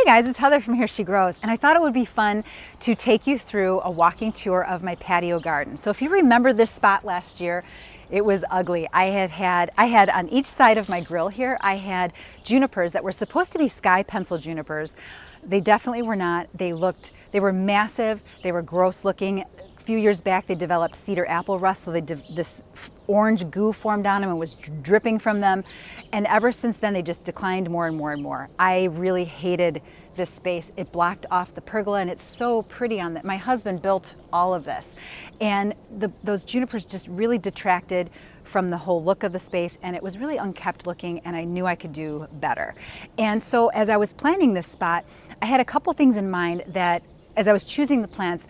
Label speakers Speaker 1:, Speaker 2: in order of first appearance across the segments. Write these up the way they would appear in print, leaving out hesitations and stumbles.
Speaker 1: Hey guys, it's Heather from Here She Grows, and I thought it would be fun to take you through a walking tour of my patio garden. So if you remember this spot last year, it was ugly. I had on each side of my grill here, I had junipers that were supposed to be sky pencil junipers. They definitely were not. They were massive, they were gross looking. A few years back they developed cedar apple rust, so this orange goo formed on them and was dripping from them, and ever since then they just declined more and more and more. I really hated this space. It blocked off the pergola, and it's so pretty on that. My husband built all of this, and those junipers just really detracted from the whole look of the space, and it was really unkept looking, and I knew I could do better. And so as I was planning this spot, I had a couple things in mind that as I was choosing the plants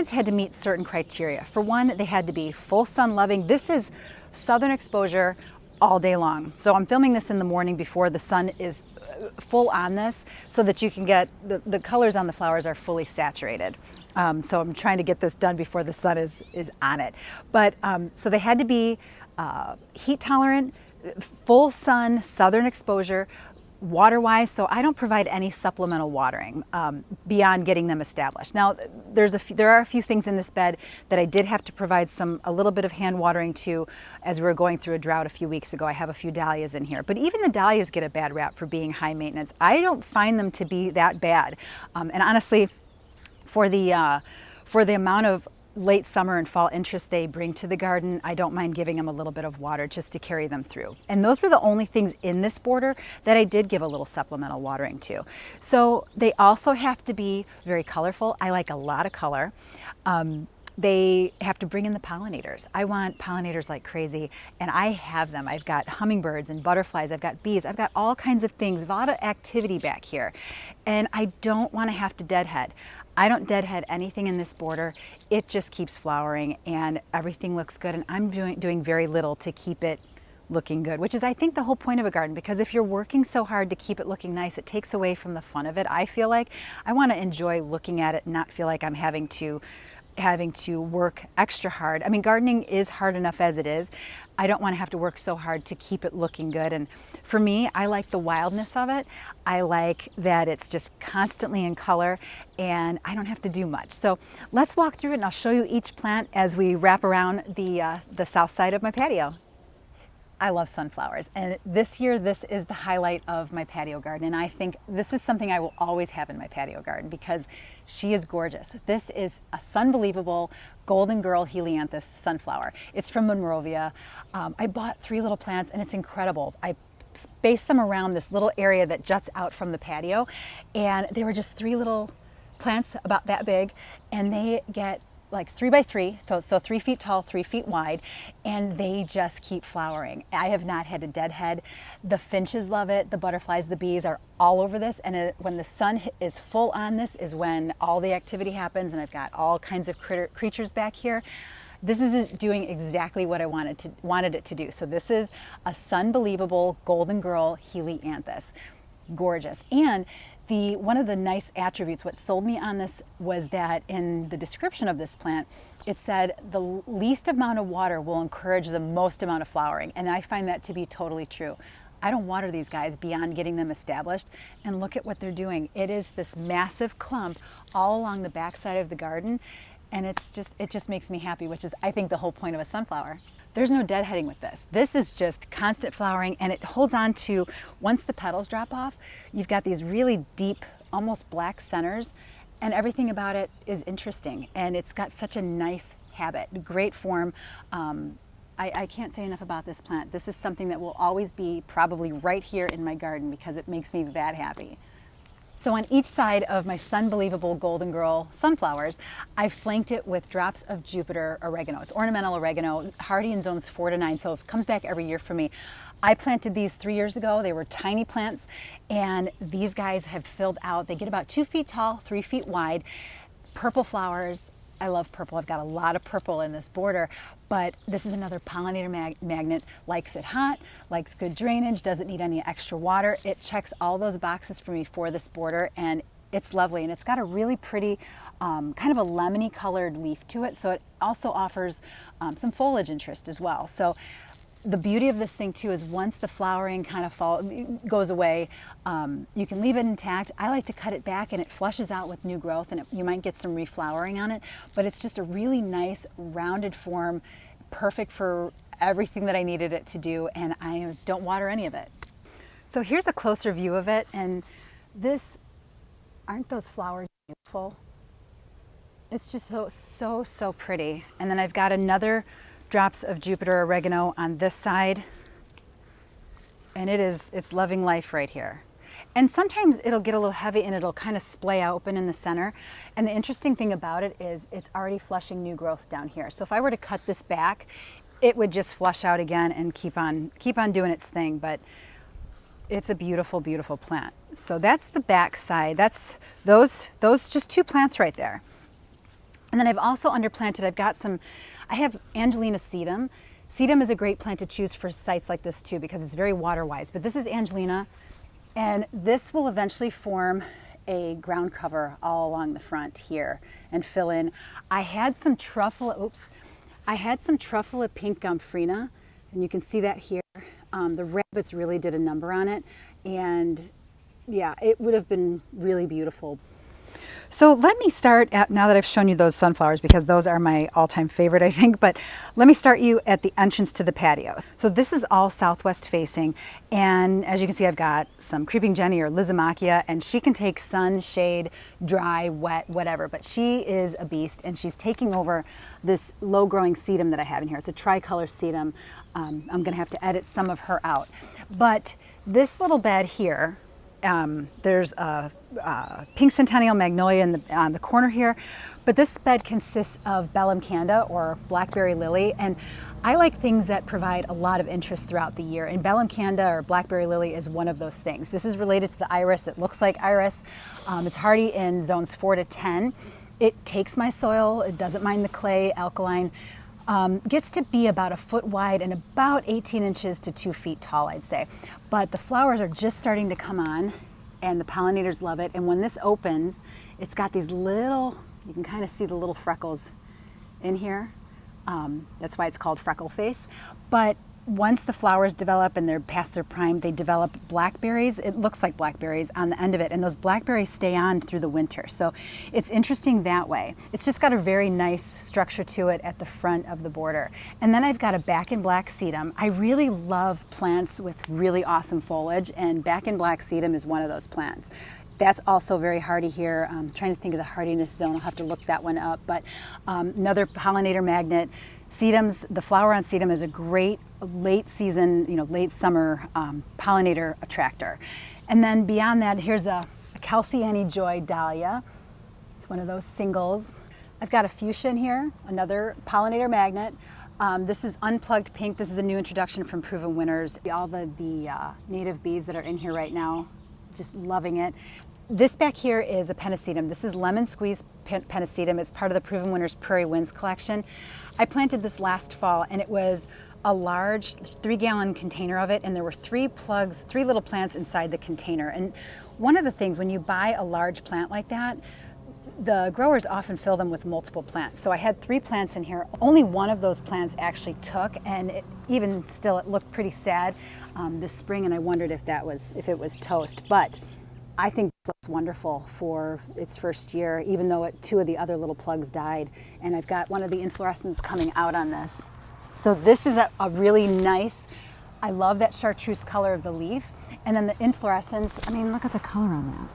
Speaker 1: had to meet certain criteria. For one, they had to be full sun loving. This is southern exposure all day long. So I'm filming this in the morning before the sun is full on this, so that you can get the colors on the flowers are fully saturated. So I'm trying to get this done before the sun is on it. But so they had to be heat tolerant, full sun, southern exposure. Water-wise, so I don't provide any supplemental watering beyond getting them established. Now, there are a few things in this bed that I did have to provide a little bit of hand watering to as we were going through a drought a few weeks ago. I have a few dahlias in here, but even the dahlias get a bad rap for being high maintenance. I don't find them to be that bad, and honestly, for the amount of late summer and fall interest they bring to the garden, I don't mind giving them a little bit of water just to carry them through. And those were the only things in this border that I did give a little supplemental watering to. So they also have to be very colorful. I like a lot of color. They have to bring in the pollinators. I want pollinators like crazy, and I have them. I've got hummingbirds and butterflies, I've got bees, I've got all kinds of things, a lot of activity back here. And I don't want to have to deadhead. I don't deadhead anything in this border. It just keeps flowering and everything looks good, and I'm doing very little to keep it looking good, which is I think the whole point of a garden, because if you're working so hard to keep it looking nice, it takes away from the fun of it. I feel like I want to enjoy looking at it and not feel like I'm having to work extra hard. I mean, gardening is hard enough as it is. I don't want to have to work so hard to keep it looking good. And for me, I like the wildness of it. I like that it's just constantly in color and I don't have to do much. So let's walk through it and I'll show you each plant as we wrap around the south side of my patio. I love sunflowers, and this year this is the highlight of my patio garden, and I think this is something I will always have in my patio garden because she is gorgeous. This is a Sunbelievable Golden Girl Helianthus sunflower. It's from Monrovia. I bought 3 little plants and it's incredible. I spaced them around this little area that juts out from the patio, and they were just 3 little plants about that big, and they get like 3 by 3, so 3 feet tall, 3 feet wide, and they just keep flowering. I have not had a deadhead. The finches love it, the butterflies, the bees are all over this, and when the sun is full on this is when all the activity happens, and I've got all kinds of creatures back here. This is doing exactly what I wanted it to do. So this is a Sunbelievable Golden Girl Helianthus. Gorgeous. And one of the nice attributes, what sold me on this, was that in the description of this plant, it said the least amount of water will encourage the most amount of flowering. And I find that to be totally true. I don't water these guys beyond getting them established, and look at what they're doing. It is this massive clump all along the backside of the garden, and it just makes me happy, which is I think the whole point of a sunflower. There's no deadheading with this. This is just constant flowering, and it holds on to, once the petals drop off, you've got these really deep, almost black centers, and everything about it is interesting, and it's got such a nice habit, great form. I can't say enough about this plant. This is something that will always be probably right here in my garden because it makes me that happy. So on each side of my Sunbelievable Golden Girl sunflowers, I flanked it with drops of Jupiter oregano. It's ornamental oregano, hardy in zones 4 to 9, so it comes back every year for me. I planted these 3 years ago. They were tiny plants, and these guys have filled out. They get about 2 feet tall, 3 feet wide, purple flowers. I love purple. I've got a lot of purple in this border, but this is another pollinator magnet. Likes it hot, likes good drainage, doesn't need any extra water. It checks all those boxes for me for this border, and it's lovely. And it's got a really pretty kind of a lemony colored leaf to it, so it also offers some foliage interest as well. So the beauty of this thing too is once the flowering kind of goes away, you can leave it intact. I like to cut it back and it flushes out with new growth, and you might get some reflowering on it, but it's just a really nice rounded form, perfect for everything that I needed it to do, and I don't water any of it. So here's a closer view of it, and aren't those flowers beautiful? It's just so pretty. And then I've got another drops of Jupiter oregano on this side, and it's loving life right here. And sometimes it'll get a little heavy and it'll kind of splay open in the center. And the interesting thing about it is it's already flushing new growth down here. So if I were to cut this back, it would just flush out again and keep on doing its thing. But it's a beautiful, beautiful plant. So that's the back side. That's those just 2 plants right there. And then I've also underplanted, I have Angelina sedum. Sedum is a great plant to choose for sites like this too, because it's very water wise. But this is Angelina, and this will eventually form a ground cover all along the front here and fill in. I had some truffula pink gomphrena, and you can see that here. The rabbits really did a number on it, and yeah, it would have been really beautiful. So let me start now that I've shown you those sunflowers, because those are my all-time favorite, I think, but let me start you at the entrance to the patio. So this is all southwest facing, and as you can see, I've got some creeping Jenny or Lizomachia, and she can take sun, shade, dry, wet, whatever, but she is a beast, and she's taking over this low-growing sedum that I have in here. It's a tricolor sedum. I'm gonna have to edit some of her out. But this little bed here, there's a pink centennial magnolia on the corner here, but this bed consists of bellum canda or blackberry lily, and I like things that provide a lot of interest throughout the year, and bellum canda or blackberry lily is one of those things. This is related to the iris. It looks like iris. It's hardy in zones 4 to 10. It takes my soil. It doesn't mind the clay, alkaline. Gets to be about 1 foot wide and about 18 inches to 2 feet tall, I'd say. But the flowers are just starting to come on, and the pollinators love it. And when this opens, it's got these little, you can kind of see the little freckles in here. That's why it's called freckle face. But once the flowers develop and they're past their prime, they develop blackberries. It looks like blackberries on the end of it, and those blackberries stay on through the winter. So it's interesting that way. It's just got a very nice structure to it at the front of the border. And then I've got a back in black sedum. I really love plants with really awesome foliage, and back in black sedum is one of those plants. That's also very hardy here. I'm trying to think of the hardiness zone. I'll have to look that one up. But another pollinator magnet. Sedums, the flower on sedum is a great late season, late summer pollinator attractor. And then beyond that, here's a Kelsey Annie Joy dahlia. It's one of those singles. I've got a fuchsia in here, another pollinator magnet. This is unplugged pink. This is a new introduction from Proven Winners. All the native bees that are in here right now, just loving it. This back here is a pennisetum. This is lemon squeeze pennisetum. It's part of the Proven Winners Prairie Winds collection. I planted this last fall, and it was a large 3-gallon container of it, and there were 3 little plants inside the container. And one of the things, when you buy a large plant like that, the growers often fill them with multiple plants. So I had 3 plants in here. Only one of those plants actually took, and even still, it looked pretty sad this spring, and I wondered if it was toast. But I think it's wonderful for its first year, even though 2 of the other little plugs died. And I've got one of the inflorescence coming out on this. So this is a really nice, I love that chartreuse color of the leaf. And then the inflorescence, I mean, look at the color on that.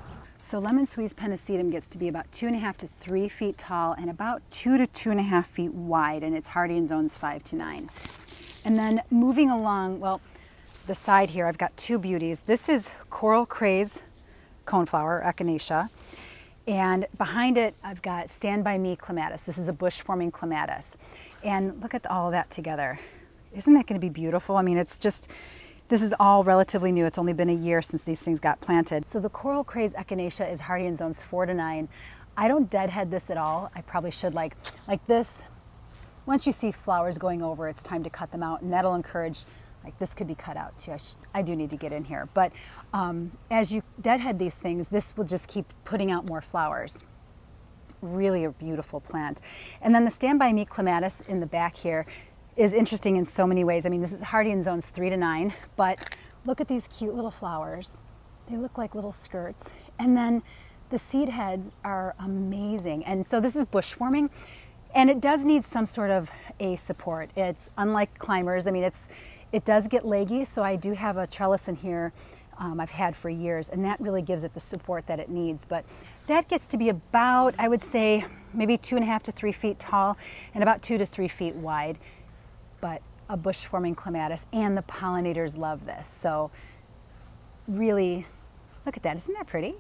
Speaker 1: So lemon squeeze pennisetum gets to be about 2.5 to 3 feet tall and about 2 to 2.5 feet wide, and it's hardy in zones 5 to 9. And then moving along, well, the side here, I've got 2 beauties. This is coral craze coneflower, echinacea, and behind it I've got Stand By Me clematis. This is a bush forming clematis, and look at all of that together. Isn't that going to be beautiful? I mean, this is all relatively new. It's only been a year since these things got planted. So the coral craze echinacea is hardy in zones 4 to 9. I don't deadhead this at all. I probably should, like this. Once you see flowers going over, it's time to cut them out, and that'll encourage. Like this could be cut out too. I do need to get in here. But as you deadhead these things, this will just keep putting out more flowers. Really a beautiful plant. And then the Stand By Me clematis in the back here, is interesting in so many ways. I mean, this is hardy in zones 3 to 9, but look at these cute little flowers. They look like little skirts. And then the seed heads are amazing. And so this is bush forming, and it does need some sort of a support. It's unlike climbers. I mean, it does get leggy, so I do have a trellis in here I've had for years, and that really gives it the support that it needs. But that gets to be about, I would say, maybe 2.5 to 3 feet tall and about 2 to 3 feet wide. But a bush forming clematis, and the pollinators love this. So really, look at that, isn't that pretty?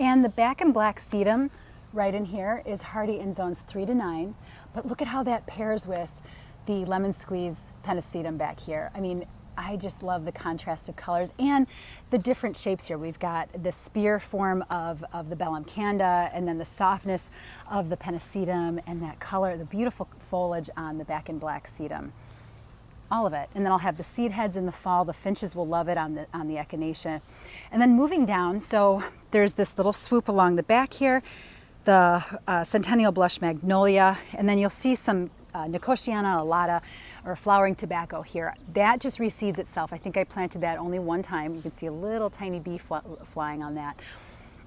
Speaker 1: And the back and black sedum right in here is hardy in zones 3 to 9, but look at how that pairs with the lemon squeeze pennisedum back here. I mean, I just love the contrast of colors and the different shapes here. We've got the spear form of the bellum canda, and then the softness of the pennisedum, and that color, the beautiful foliage on the back and black sedum. All of it. And then I'll have the seed heads in the fall. The finches will love it on the echinacea. And then moving down, so there's this little swoop along the back here, the centennial blush magnolia, and then you'll see some Nicotiana alata, or flowering tobacco here. That just reseeds itself. I think I planted that only one time. You can see a little tiny bee flying on that.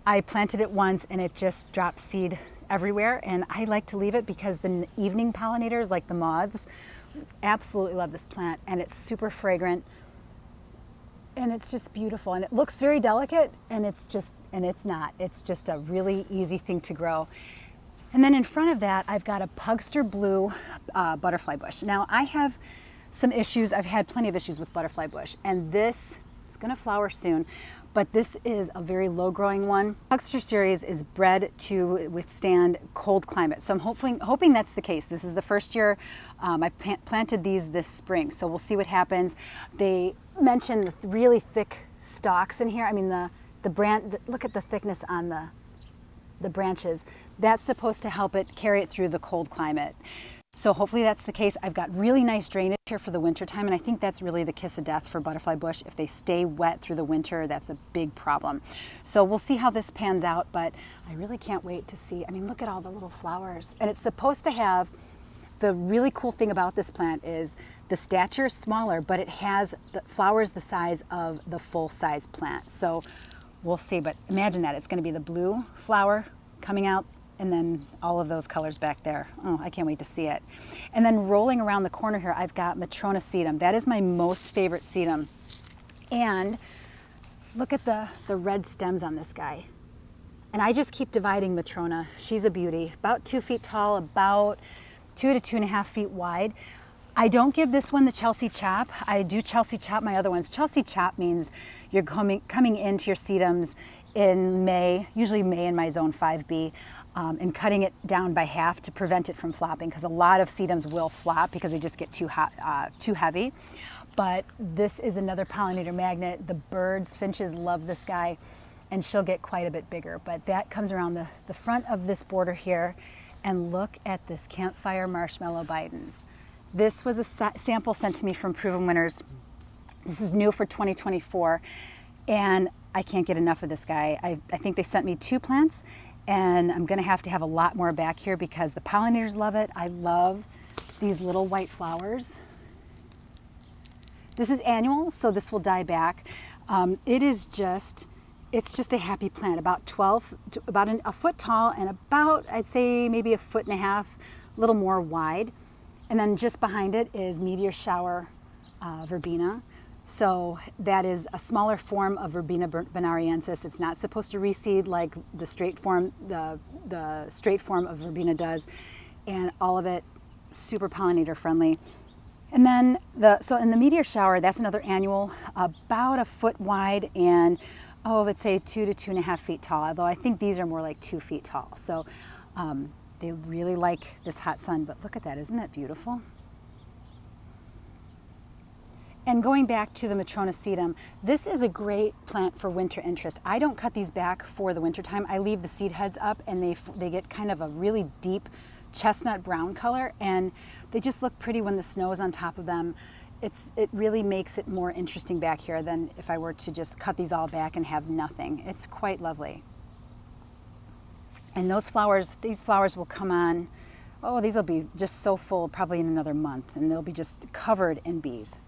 Speaker 1: I planted it once and it just dropped seed everywhere, and I like to leave it because the evening pollinators, like the moths, absolutely love this plant, and it's super fragrant, and it's just beautiful, and it looks very delicate, and it's not. It's just a really easy thing to grow. And then in front of that, I've got a Pugster Blue butterfly bush. Now, I have some issues. I've had plenty of issues with butterfly bush, and it's going to flower soon, but this is a very low-growing one. Pugster series is bred to withstand cold climates, so I'm hoping that's the case. This is the first year I planted these this spring, so we'll see what happens. They mentioned the really thick stalks in here. I mean, look at the thickness on the branches. That's supposed to help it carry it through the cold climate. So hopefully that's the case. I've got really nice drainage here for the winter time, and I think that's really the kiss of death for butterfly bush. If they stay wet through the winter, that's a big problem. So we'll see how this pans out, but I really can't wait to see. I mean, look at all the little flowers. And it's supposed to have, the really cool thing about this plant is the stature is smaller, but it has the flowers the size of the full-size plant. So we'll see, but imagine that. It's going to be the blue flower coming out, and then all of those colors back there. Oh, I can't wait to see it. And then rolling around the corner here, I've got Matrona sedum. That is my most favorite sedum. And look at the red stems on this guy. And I just keep dividing Matrona. She's a beauty. About 2 feet tall, about 2 to 2.5 feet wide. I don't give this one the Chelsea chop. I do Chelsea chop my other ones. Chelsea chop means you're coming into your sedums in May, usually May in my zone 5B, and cutting it down by half to prevent it from flopping, because a lot of sedums will flop because they just get too heavy. But this is another pollinator magnet. The birds, finches love this guy, and she'll get quite a bit bigger. But that comes around the front of this border here, and look at this campfire marshmallow bidens. This was a sample sent to me from Proven Winners. This is new for 2024, and I can't get enough of this guy. I think they sent me 2 plants, and I'm gonna have to have a lot more back here because the pollinators love it. I love these little white flowers. This is annual, so this will die back. It's just a happy plant, about a foot tall, and about, I'd say maybe 1.5 feet, a little more wide. And then just behind it is meteor shower verbena. So that is a smaller form of Verbena bonariensis. It's not supposed to reseed like the straight form of verbena does, and all of it super pollinator friendly. And then in the meteor shower, that's another annual, about a foot wide, and let's say 2 to 2.5 feet tall. Although I think these are more like 2 feet tall. So they really like this hot sun. But look at that, isn't that beautiful? And going back to the Matrona sedum, this is a great plant for winter interest. I don't cut these back for the winter time. I leave the seed heads up, and they get kind of a really deep chestnut brown color, and they just look pretty when the snow is on top of them. It really makes it more interesting back here than if I were to just cut these all back and have nothing. It's quite lovely. And these flowers will come on Oh, these will be just so full probably in another month, and they'll be just covered in bees.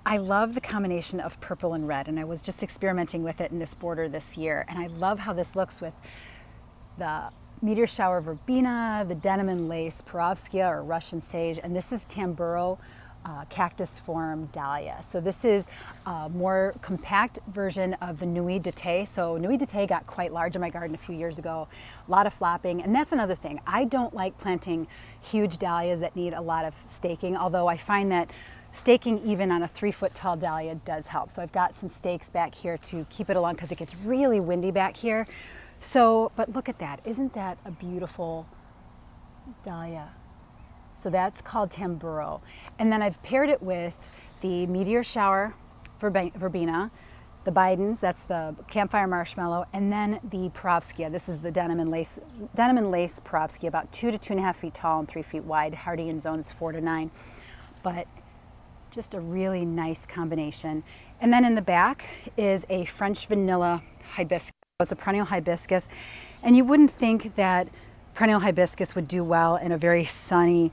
Speaker 1: I love the combination of purple and red, and I was just experimenting with it in this border this year, and I love how this looks with the meteor shower verbena, the denim and lace perovskia or Russian sage, and this is tamburo cactus form dahlia. So this is a more compact version of the Nuit d'été. So Nuit d'été got quite large in my garden a few years ago, a lot of flopping, and that's another thing. I don't like planting huge dahlias that need a lot of staking, although I find that staking even on a 3-foot tall dahlia does help. So I've got some stakes back here to keep it along because it gets really windy back here. So, but look at that. Isn't that a beautiful dahlia? So that's called tamburo. And then I've paired it with the meteor shower verbena, the Bidens, that's the campfire marshmallow, and then the perovskia. This is the denim and lace perovskia, about 2 to 2.5 feet tall and 3 feet wide, hardy in zones 4 to 9. But just a really nice combination. And then in the back is a French vanilla hibiscus. It's a perennial hibiscus, and you wouldn't think that perennial hibiscus would do well in a very sunny,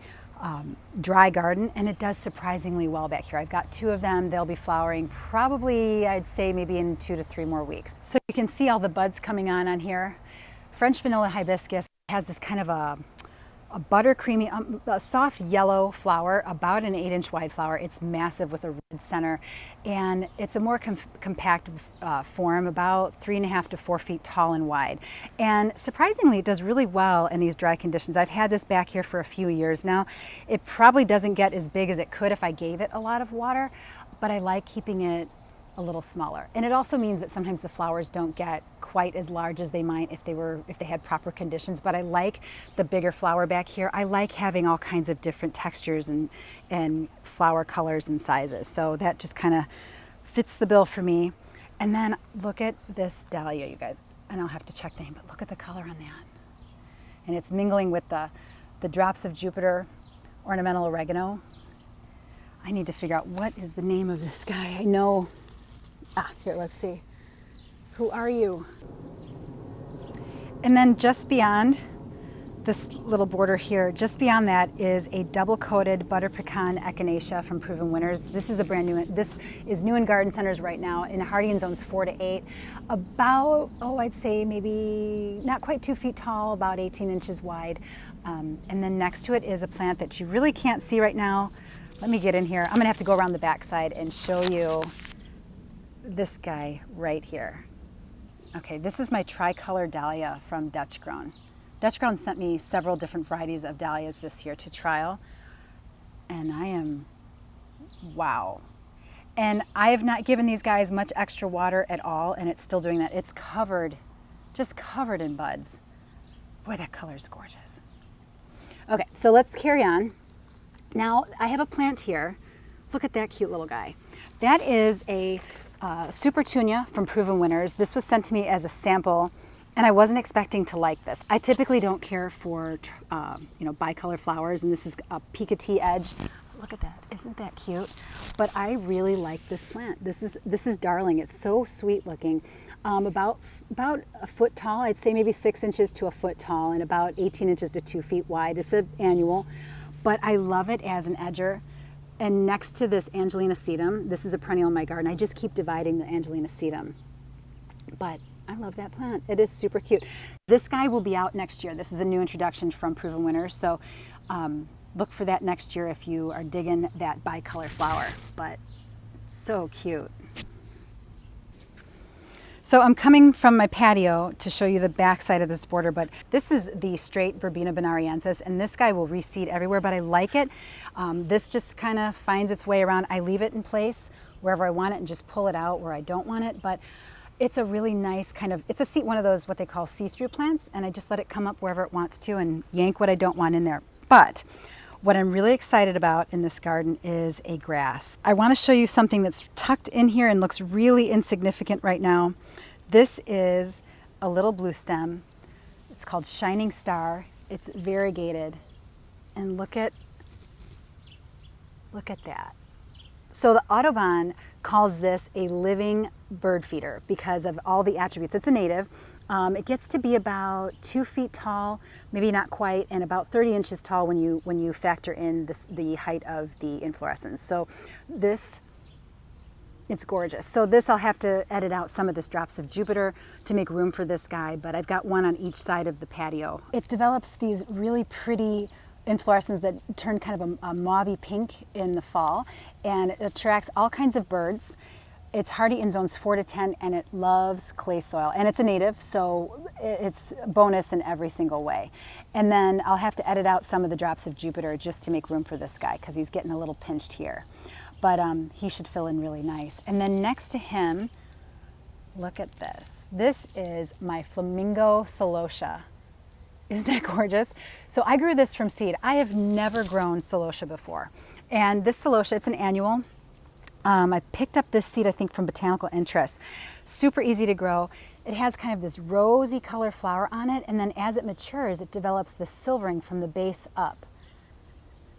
Speaker 1: dry garden, and it does surprisingly well back here. I've got 2 of them. They'll be flowering probably, I'd say, maybe in 2 to 3 more weeks. So you can see all the buds coming on here. French vanilla hibiscus has this kind of a buttercreamy, a soft yellow flower, about an 8-inch wide flower. It's massive with a red center, and it's a more compact form, about 3.5 to 4 feet tall and wide. And surprisingly, it does really well in these dry conditions. I've had this back here for a few years now. It probably doesn't get as big as it could if I gave it a lot of water, but I like keeping it a little smaller. And it also means that sometimes the flowers don't get quite as large as they might if they had proper conditions. But I like the bigger flower back here. I like having all kinds of different textures and flower colors and sizes. So that just kind of fits the bill for me. And then look at this dahlia, you guys. And I'll have to check the name, but look at the color on that. And it's mingling with the drops of Jupiter ornamental oregano. I need to figure out what is the name of this guy. I know. Here, let's see. Who are you? And then just beyond this little border here, just beyond that is a double-coated butter pecan echinacea from Proven Winners. This is a brand new, this is new in garden centers right now in hardy in zones 4 to 8. About, I'd say maybe not quite 2 feet tall, about 18 inches wide. And then next to it is a plant that you really can't see right now. Let me get in here. I'm gonna have to go around the backside and show you this guy right here. Okay, this is my tricolor dahlia from Dutch Grown. Dutch Grown sent me several different varieties of dahlias this year to trial, and I am, wow. And I have not given these guys much extra water at all, and it's still doing that. It's covered, just covered in buds. Boy, that color is gorgeous. Okay, so let's carry on. Now, I have a plant here. Look at that cute little guy. That is a Supertunia from Proven Winners. This was sent to me as a sample, and I wasn't expecting to like this. I typically don't care for bicolor flowers, and this is a Picotee edge. Look at that, isn't that cute? But I really like this plant. This is darling. It's so sweet looking. About a foot tall, I'd say maybe 6 inches to a foot tall, and about 18 inches to 2 feet wide. It's an annual, but I love it as an edger. And next to this Angelina sedum, this is a perennial in my garden. I just keep dividing the Angelina sedum. But I love that plant. It is super cute. This guy will be out next year. This is a new introduction from Proven Winners. So look for that next year if you are digging that bicolor flower. But so cute. So I'm coming from my patio to show you the back side of this border, but this is the straight Verbena bonariensis, and this guy will reseed everywhere, but I like it. This just kind of finds its way around. I leave it in place wherever I want it and just pull it out where I don't want it, but it's a really nice kind of, it's one of those what they call see-through plants, and I just let it come up wherever it wants to and yank what I don't want in there. But what I'm really excited about in this garden is a grass. I want to show you something that's tucked in here and looks really insignificant right now. This is a little blue stem. It's called Shining Star. It's variegated. And look at Look at that. So the Audubon calls this a living bird feeder because of all the attributes. It's a native. It gets to be about 2 feet tall, maybe not quite, and about 30 inches tall when you factor in the height of the inflorescence. So this, it's gorgeous. So this, I'll have to edit out some of this drops of Jupiter to make room for this guy, but I've got one on each side of the patio. It develops these really pretty inflorescences that turn kind of a mauvey pink in the fall, and it attracts all kinds of birds. It's hardy in zones 4 to 10, and it loves clay soil, and it's a native, so it's bonus in every single way. And then I'll have to edit out some of the drops of Jupiter just to make room for this guy because he's getting a little pinched here, but he should fill in really nice. And then next to him, look at this. This is my flamingo celosia. Isn't that gorgeous? So I grew this from seed. I have never grown celosia before. And this celosia, it's an annual. I picked up this seed, I think, from Botanical Interest. Super easy to grow. It has kind of this rosy color flower on it, and then as it matures, it develops this silvering from the base up.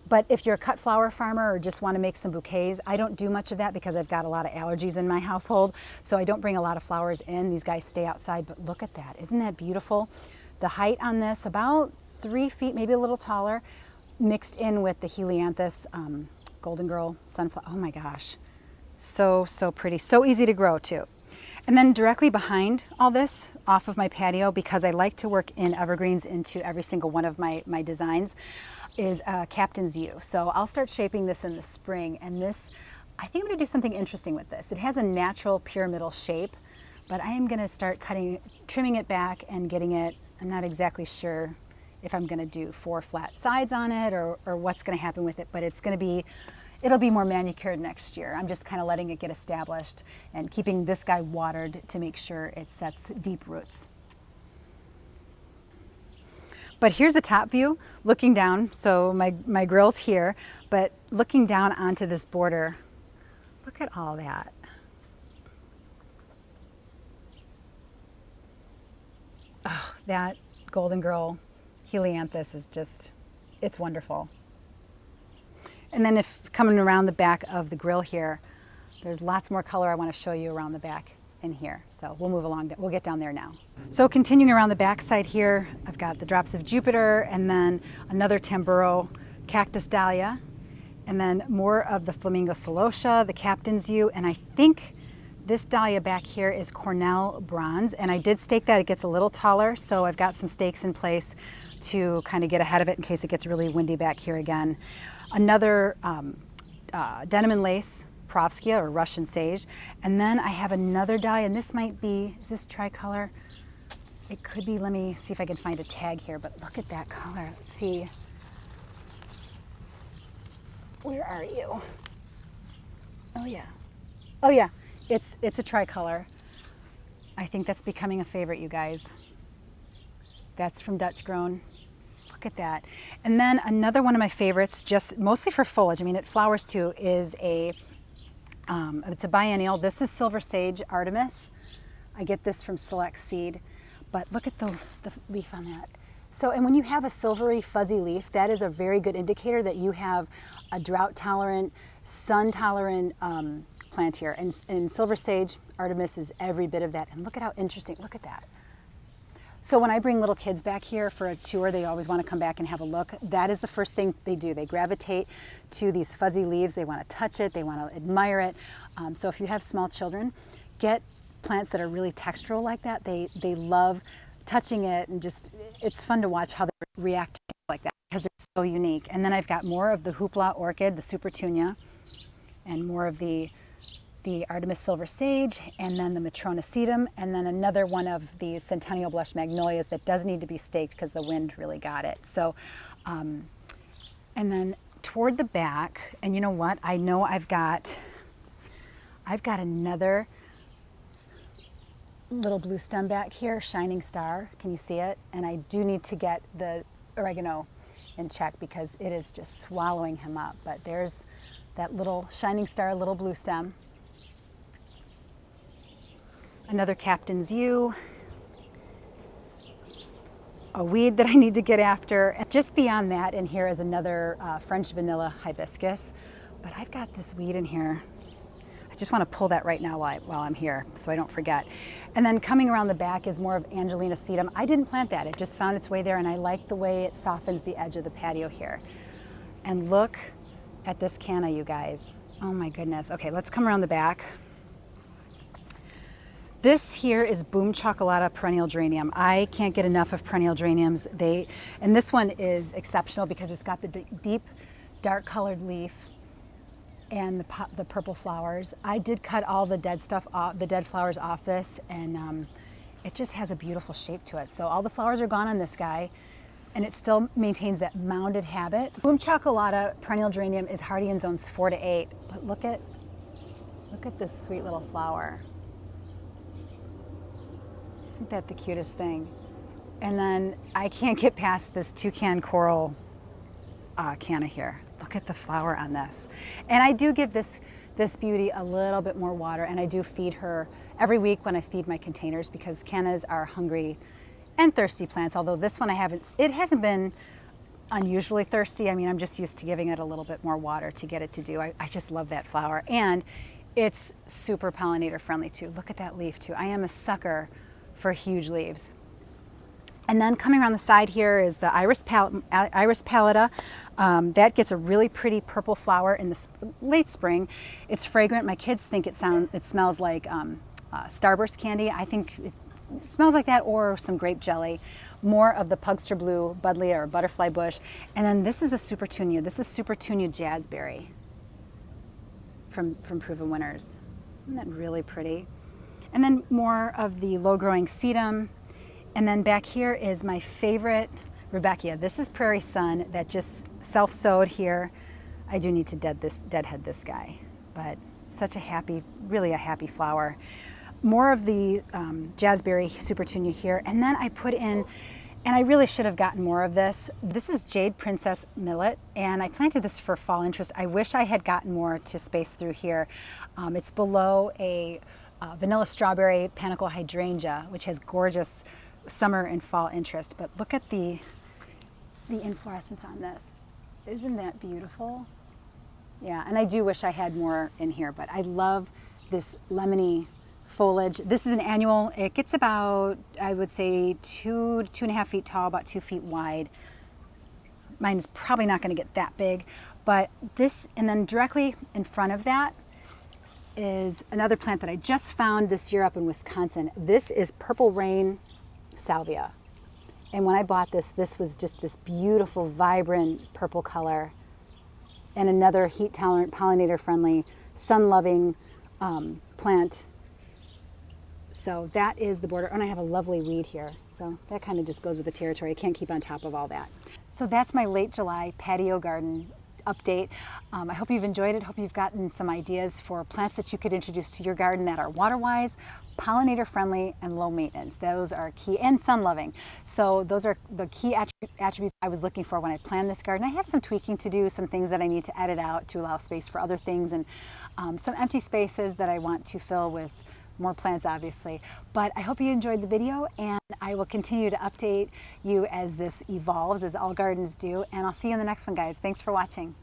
Speaker 1: But if you're a cut flower farmer or just want to make some bouquets, I don't do much of that because I've got a lot of allergies in my household, so I don't bring a lot of flowers in. These guys stay outside, but look at that. Isn't that beautiful? The height on this, about 3 feet, maybe a little taller, mixed in with the helianthus, golden girl, sunflower. Oh my gosh, so pretty, so easy to grow too. And then directly behind all this, off of my patio, because I like to work in evergreens into every single one of my designs, is Captain's Yew. So I'll start shaping this in the spring, and this, I think I'm gonna do something interesting with this. It has a natural pyramidal shape, but I am gonna start trimming it back and getting it, I'm not exactly sure if I'm gonna do 4 flat sides on it or what's gonna happen with it, but it'll be more manicured next year. I'm just kind of letting it get established and keeping this guy watered to make sure it sets deep roots. But here's the top view, looking down. So my grill's here, but looking down onto this border, look at all that. Oh, that golden girl helianthus is just, it's wonderful. And then if coming around the back of the grill here, there's lots more color I want to show you around the back in here. So we'll move along, we'll get down there now. So continuing around the back side here, I've got the drops of Jupiter and then another Tamburo cactus dahlia, and then more of the flamingo celosia, the Captain's Yew, and I think this dahlia back here is Cornell bronze, and I did stake that. It gets a little taller, so I've got some stakes in place to kind of get ahead of it in case it gets really windy back here again. Another denim and lace Provskia or Russian sage, and then I have another dahlia, and this might be, is this tricolor? It could be, let me see if I can find a tag here, but look at that color. Let's see. Where are you? Oh yeah. Oh yeah. It's a tricolor. I think that's becoming a favorite, you guys. That's from Dutch Grown. Look at that. And then another one of my favorites, just mostly for foliage, I mean it flowers too, is it's a biennial. This is Silver Sage Artemis. I get this from Select Seed, but look at the leaf on that. So, and when you have a silvery fuzzy leaf, that is a very good indicator that you have a drought tolerant, sun tolerant plant here, and Silver Sage Artemis is every bit of that. And look at how interesting, look at that. So when I bring little kids back here for a tour, they always want to come back and have a look. That is the first thing they do. They gravitate to these fuzzy leaves. They want to touch it. They want to admire it. So if you have small children, get plants that are really textural like that. They love touching it, and just, it's fun to watch how they react to it like that because they're so unique. And then I've got more of the Hoopla orchid, the Supertunia, and more of the Artemis Silver Sage, and then the Matrona sedum, and then another one of the Centennial Blush Magnolias that does need to be staked because the wind really got it. So, and then toward the back, and you know what? I know I've got another little blue stem back here, Shining Star. Can you see it? And I do need to get the oregano in check because it is just swallowing him up. But there's that little Shining Star, little blue stem. Another Captain's Yew, a weed that I need to get after. And just beyond that, in here is another French vanilla hibiscus but I've got this weed in here. I just want to pull that right now while I'm here so I don't forget. And then coming around the back is more of Angelina sedum. I didn't plant that, it just found its way there, and I like the way it softens the edge of the patio here. And look at this canna, you guys. Oh my goodness. Okay, let's come around the back. This here is Boom Chocolata perennial geranium. I can't get enough of perennial geraniums. And this one is exceptional because it's got the deep, dark colored leaf and the purple flowers. I did cut all the dead stuff off, the dead flowers off this, and it just has a beautiful shape to it. So all the flowers are gone on this guy, and it still maintains that mounded habit. Boom Chocolata perennial geranium is hardy in zones 4 to 8, but look at this sweet little flower. Isn't that the cutest thing? And then I can't get past this toucan coral canna here. Look at the flower on this. And I do give this beauty a little bit more water, and I do feed her every week when I feed my containers, because cannas are hungry and thirsty plants, although this one it hasn't been unusually thirsty. I mean, I'm just used to giving it a little bit more water to get it to do. I just love that flower, and it's super pollinator friendly too. Look at that leaf too. I am a sucker for huge leaves. And then coming around the side here is the Iris pallida. That gets a really pretty purple flower in the late spring. It's fragrant. My kids think it smells like Starburst candy. I think it smells like that, or some grape jelly. More of the Pugster Blue Buddleia or butterfly bush. And then this is a Supertunia. This is Supertunia jazzberry from Proven Winners. Isn't that really pretty? And then more of the low-growing sedum. And then back here is my favorite Rebecca. This is Prairie Sun that just self-sowed here. I do need to deadhead this guy, but such a happy, really a happy flower. More of the Jazzberry Supertunia here. And then I put in, and I really should have gotten more of this. This is Jade Princess Millet, and I planted this for fall interest. I wish I had gotten more to space through here. It's below a vanilla strawberry panicle hydrangea, which has gorgeous summer and fall interest. But look at the inflorescence on this. Isn't that beautiful? Yeah, and I do wish I had more in here, but I love this lemony foliage. This is an annual. It gets about, I would say, 2.5 feet tall, about 2 feet wide. Mine is probably not going to get that big, but this, and then directly in front of that is another plant that I just found this year up in Wisconsin. This is Purple Rain Salvia. And when I bought this, this was just this beautiful, vibrant purple color, and another heat-tolerant, pollinator-friendly, sun-loving plant. So that is the border. And I have a lovely weed here. So that kind of just goes with the territory. I can't keep on top of all that. So that's my late July patio garden update. I hope you've enjoyed it. Hope you've gotten some ideas for plants that you could introduce to your garden that are water-wise, pollinator-friendly, and low maintenance. Those are key, and sun-loving. So those are the key attributes I was looking for when I planned this garden. I have some tweaking to do, some things that I need to edit out to allow space for other things, and some empty spaces that I want to fill with more plants, obviously. But I hope you enjoyed the video, and I will continue to update you as this evolves, as all gardens do. And I'll see you in the next one, guys. Thanks for watching.